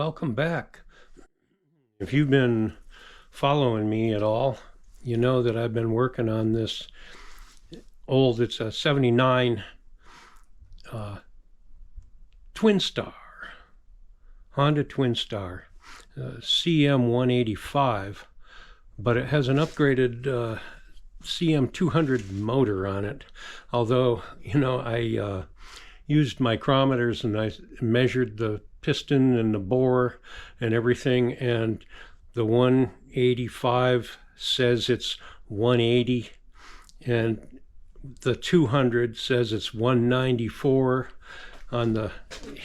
welcome back. If you've been following me at all, you know that I've been working on this it's a 79 Twinstar, Honda Twinstar, CM185, but it has an upgraded CM200 motor on it. Although, I used micrometers and I measured the piston and the bore and everything, and the 185 says it's 180 and the 200 says it's 194 on the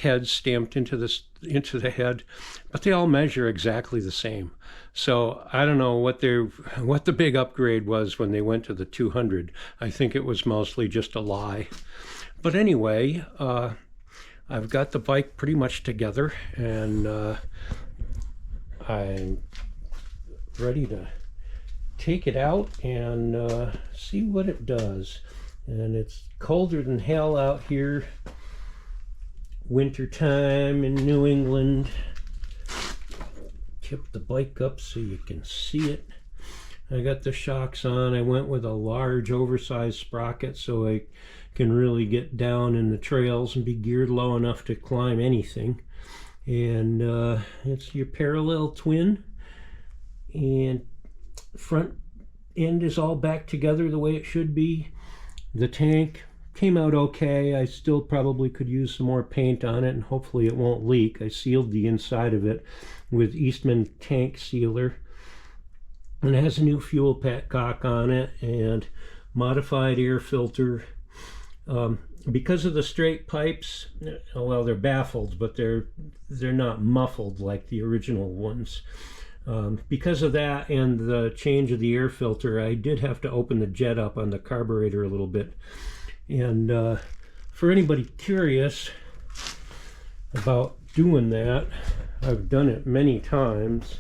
head, stamped into the head, but they all measure exactly the same. So I don't know what the big upgrade was when they went to the 200. I think it was mostly just a lie. But anyway, I've got the bike pretty much together, and I'm ready to take it out and see what it does. And it's colder than hell out here, winter time in New England. Tip the bike up so you can see it. I got the shocks on. I went with a large oversized sprocket so I can really get down in the trails and be geared low enough to climb anything. And it's your parallel twin, and front end is all back together the way it should be. The tank came out okay. I still probably could use some more paint on it, and hopefully it won't leak. I sealed the inside of it with Eastman tank sealer, and it has a new fuel petcock on it and modified air filter. Because of the straight pipes, well, they're baffled, but they're not muffled like the original ones. Because of that and the change of the air filter, I did have to open the jet up on the carburetor a little bit. And for anybody curious about doing that, I've done it many times,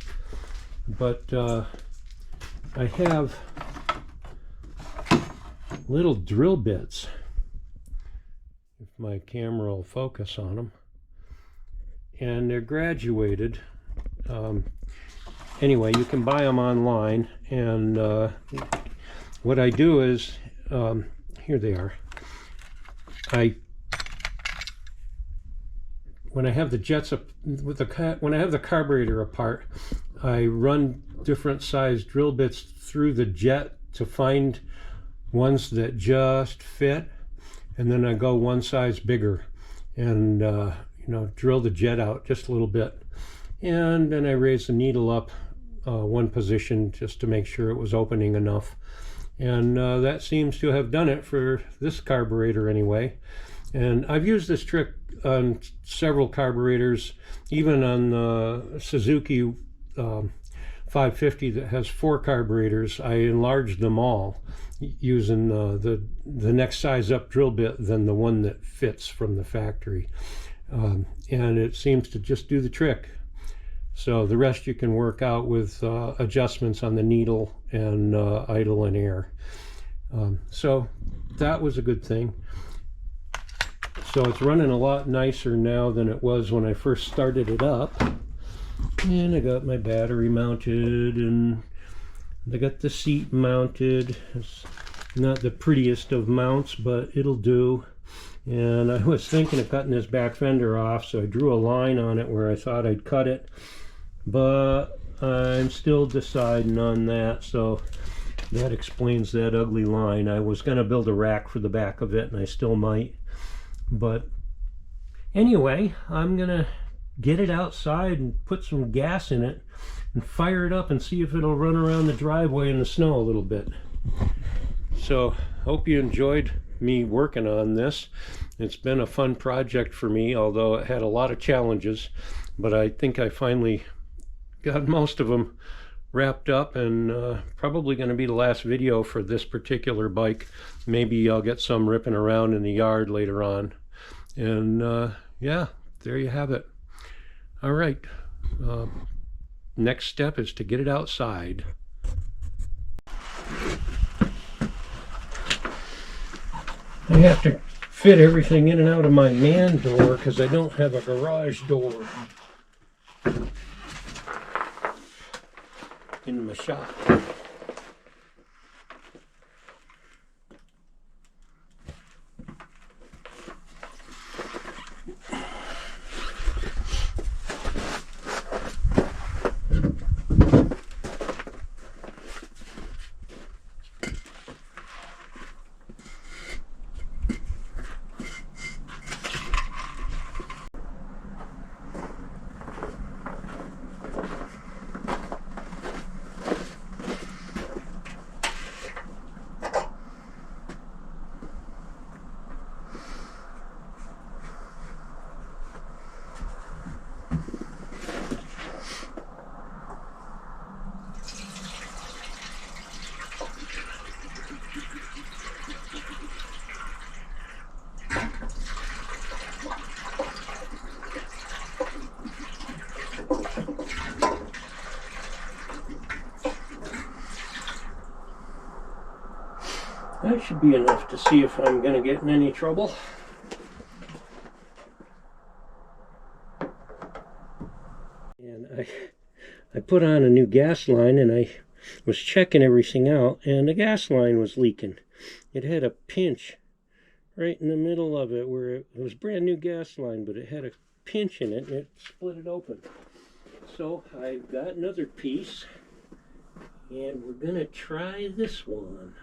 but I have little drill bits, if my camera will focus on them, and they're graduated. Anyway, you can buy them online, and what I do is, here they are. When I have the jets up when I have the carburetor apart, I run different size drill bits through the jet to find ones that just fit, and then I go one size bigger and drill the jet out just a little bit, and then I raise the needle up one position just to make sure it was opening enough. And that seems to have done it for this carburetor anyway. And I've used this trick on several carburetors, even on the Suzuki 550 that has 4 carburetors. I enlarged them all using the next size up drill bit than the one that fits from the factory. And it seems to just do the trick. So the rest you can work out with adjustments on the needle and idle and air. So that was a good thing. So it's running a lot nicer now than it was when I first started it up. And I got my battery mounted, and I got the seat mounted. It's not the prettiest of mounts, but it'll do. And I was thinking of cutting this back fender off, so I drew a line on it where I thought I'd cut it. But I'm still deciding on that, so that explains that ugly line. I was going to build a rack for the back of it, and I still might. But anyway, I'm going to get it outside and put some gas in it and fire it up and see if it'll run around the driveway in the snow a little bit. So, hope you enjoyed me working on this. It's been a fun project for me, although it had a lot of challenges, but I think I finally got most of them wrapped up, and probably going to be the last video for this particular bike. Maybe I'll get some ripping around in the yard later on. And yeah, there you have it. All right, next step is to get it outside. I have to fit everything in and out of my man door because I don't have a garage door. in my shop. That should be enough to see if I'm going to get in any trouble. And I put on a new gas line, and I was checking everything out, and the gas line was leaking. It had a pinch right in the middle of it where it was brand new gas line, but it had a pinch in it and it split it open. So I've got another piece, and we're going to try this one.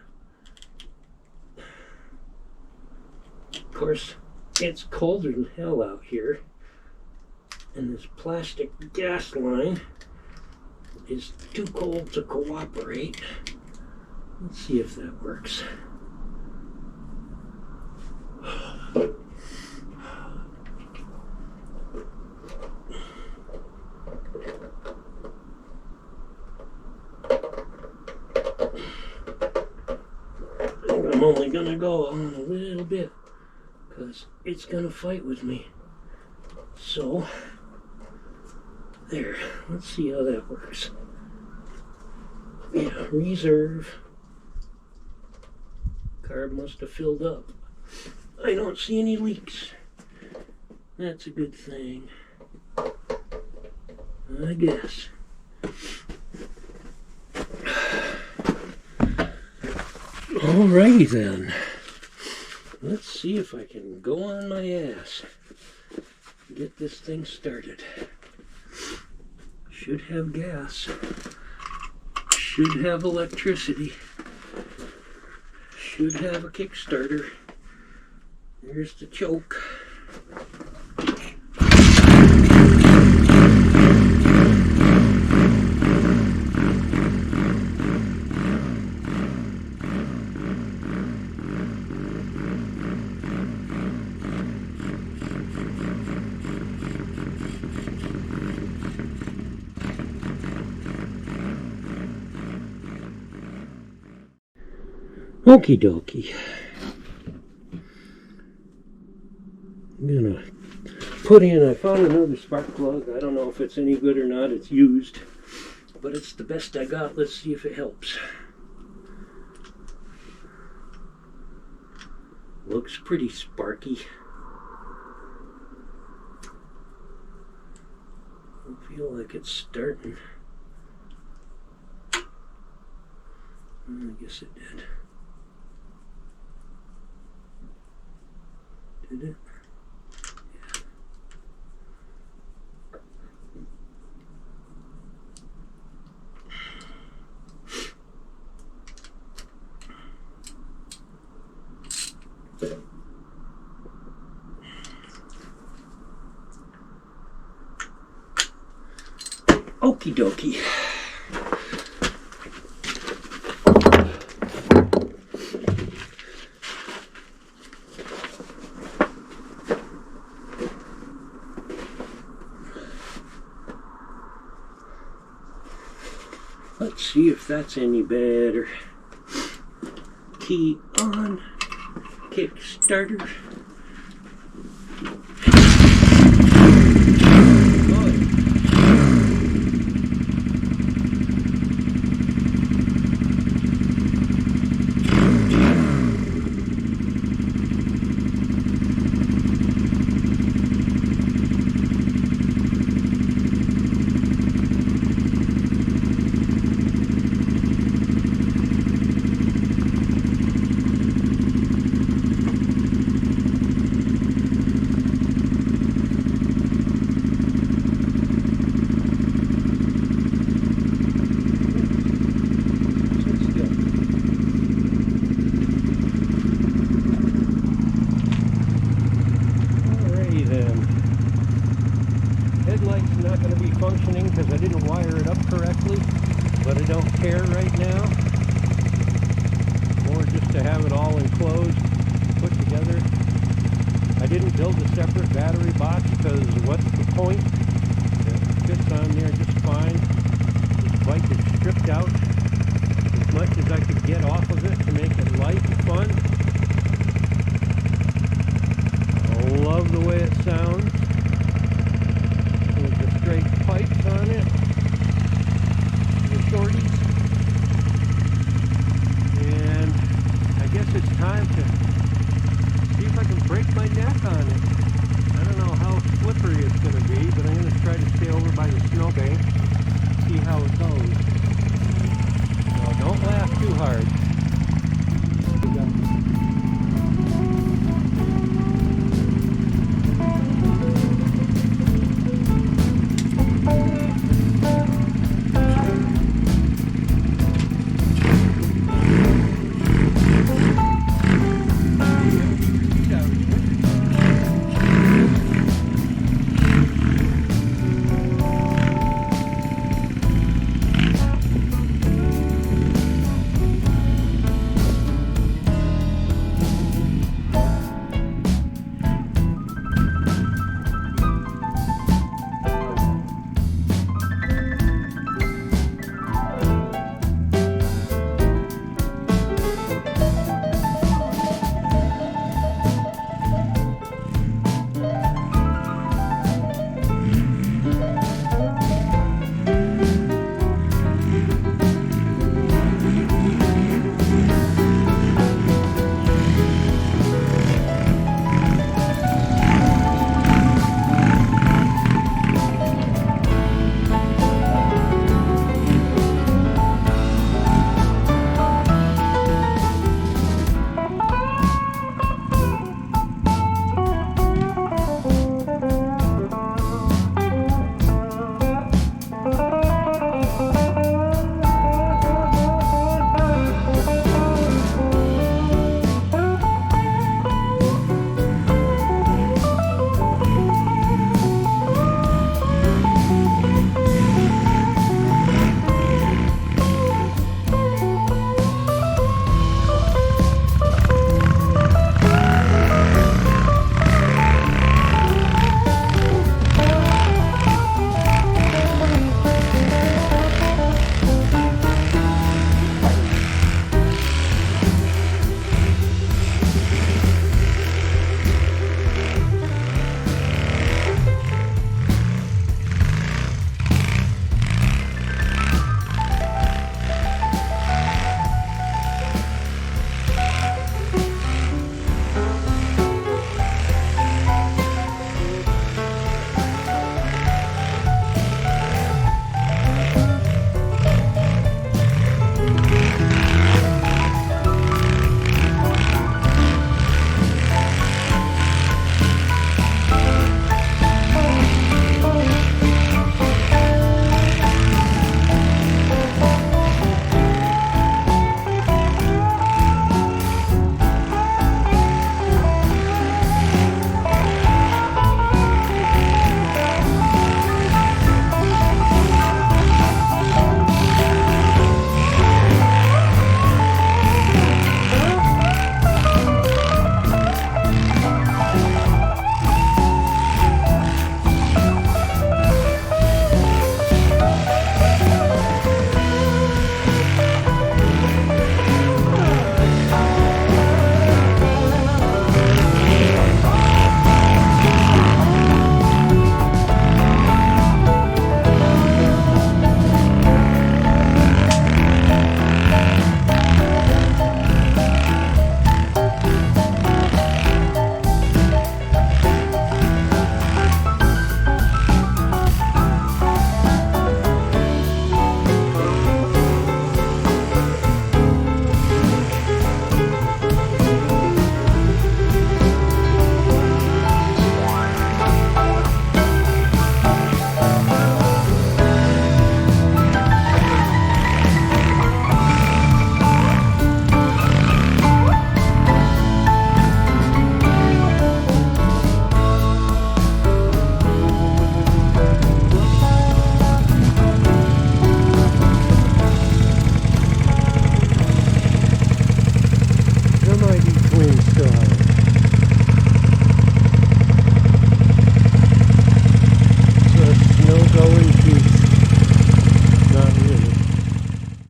Of course, it's colder than hell out here, and this plastic gas line is too cold to cooperate. Let's see if that works. I think I'm only gonna go on a little bit because it's gonna fight with me. So, there, let's see how that works. Yeah, reserve. Carb must have filled up. I don't see any leaks. That's a good thing, I guess. Alrighty then. Let's see if I can go on my ass. Get this thing started. Should have gas. Should have electricity. Should have a Kickstarter. Here's the choke. Okie dokie. I'm gonna put in, I found another spark plug. I don't know if it's any good or not. It's used, but it's the best I got. Let's see if it helps. Looks pretty sparky. I feel like it's starting. I guess it did. Did it? Yeah. Okie dokie. Let's see if that's any better. Key on. Kickstarter. separate battery box, because what's the point? It fits on there just fine. This bike is stripped out as much as I could get off of it to make it light and fun. I love the way it sounds with the straight pipes on it, the shorties. And I guess it's time to